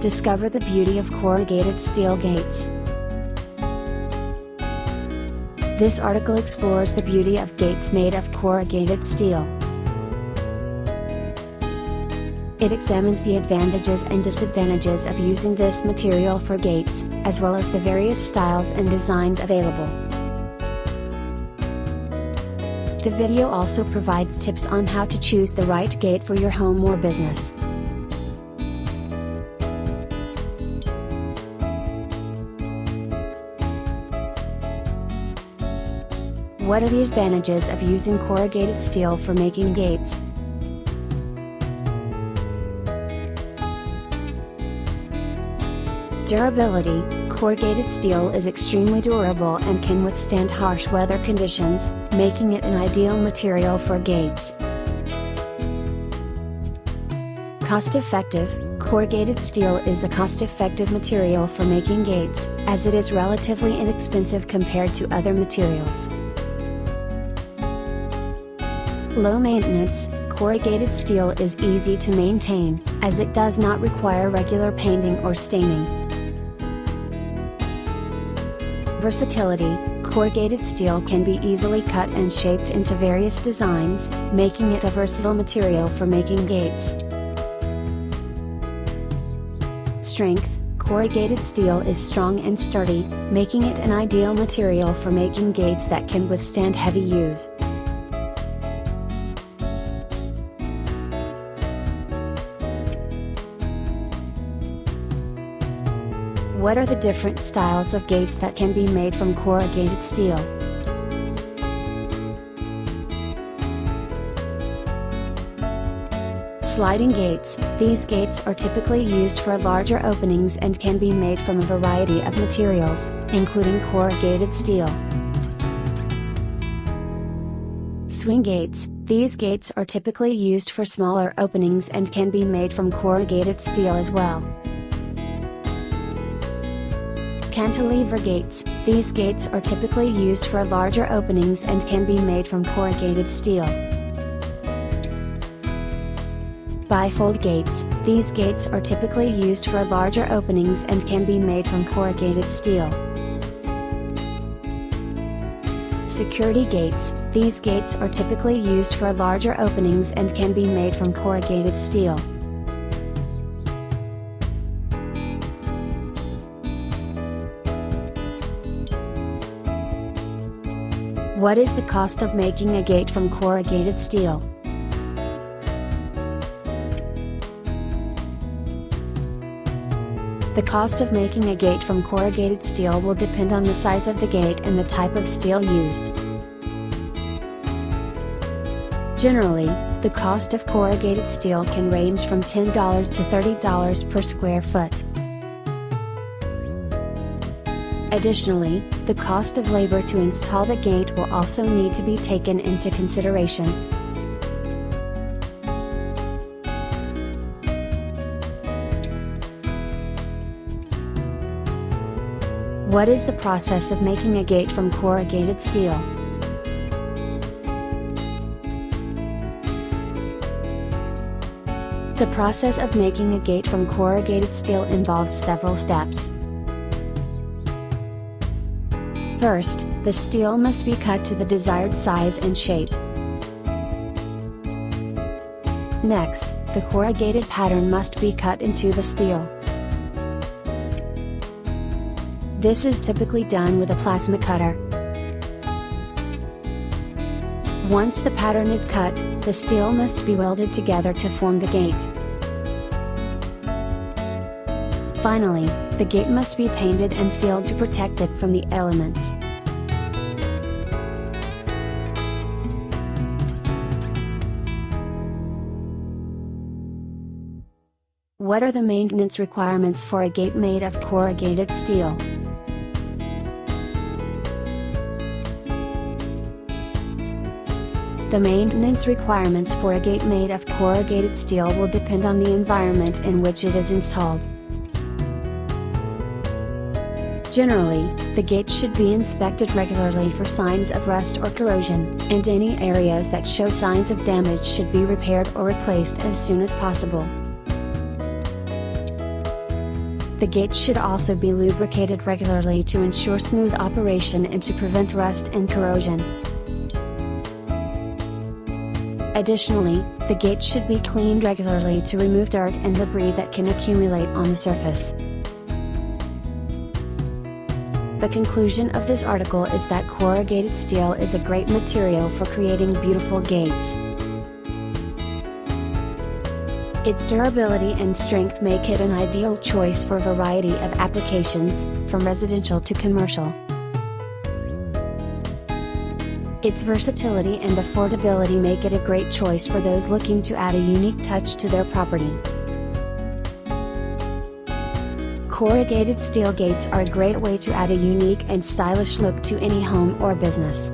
Discover the beauty of corrugated steel gates. This article explores the beauty of gates made of corrugated steel. It examines the advantages and disadvantages of using this material for gates, as well as the various styles and designs available. The video also provides tips on how to choose the right gate for your home or business. What are the advantages of using corrugated steel for making gates? Durability. Corrugated steel is extremely durable and can withstand harsh weather conditions, making it an ideal material for gates. Cost-effective. Corrugated steel is a cost-effective material for making gates, as it is relatively inexpensive compared to other materials. Low maintenance. Corrugated steel is easy to maintain, as it does not require regular painting or staining. Versatility. Corrugated steel can be easily cut and shaped into various designs, making it a versatile material for making gates. Strength. Corrugated steel is strong and sturdy, making it an ideal material for making gates that can withstand heavy use. What are the different styles of gates that can be made from corrugated steel? Sliding gates. These gates are typically used for larger openings and can be made from a variety of materials, including corrugated steel. Swing gates. These gates are typically used for smaller openings and can be made from corrugated steel as well. Cantilever gates. These gates are typically used for larger openings and can be made from corrugated steel. Bifold gates. These gates are typically used for larger openings and can be made from corrugated steel. Security gates. These gates are typically used for larger openings and can be made from corrugated steel. What is the cost of making a gate from corrugated steel? The cost of making a gate from corrugated steel will depend on the size of the gate and the type of steel used. Generally, the cost of corrugated steel can range from $10 to $30 per square foot. Additionally, the cost of labor to install the gate will also need to be taken into consideration. What is the process of making a gate from corrugated steel? The process of making a gate from corrugated steel involves several steps. First, the steel must be cut to the desired size and shape. Next, the corrugated pattern must be cut into the steel. This is typically done with a plasma cutter. Once the pattern is cut, the steel must be welded together to form the gate. Finally, the gate must be painted and sealed to protect it from the elements. What are the maintenance requirements for a gate made of corrugated steel? The maintenance requirements for a gate made of corrugated steel will depend on the environment in which it is installed. Generally, the gate should be inspected regularly for signs of rust or corrosion, and any areas that show signs of damage should be repaired or replaced as soon as possible. The gates should also be lubricated regularly to ensure smooth operation and to prevent rust and corrosion. Additionally, the gates should be cleaned regularly to remove dirt and debris that can accumulate on the surface. The conclusion of this article is that corrugated steel is a great material for creating beautiful gates. Its durability and strength make it an ideal choice for a variety of applications, from residential to commercial. Its versatility and affordability make it a great choice for those looking to add a unique touch to their property. Corrugated steel gates are a great way to add a unique and stylish look to any home or business.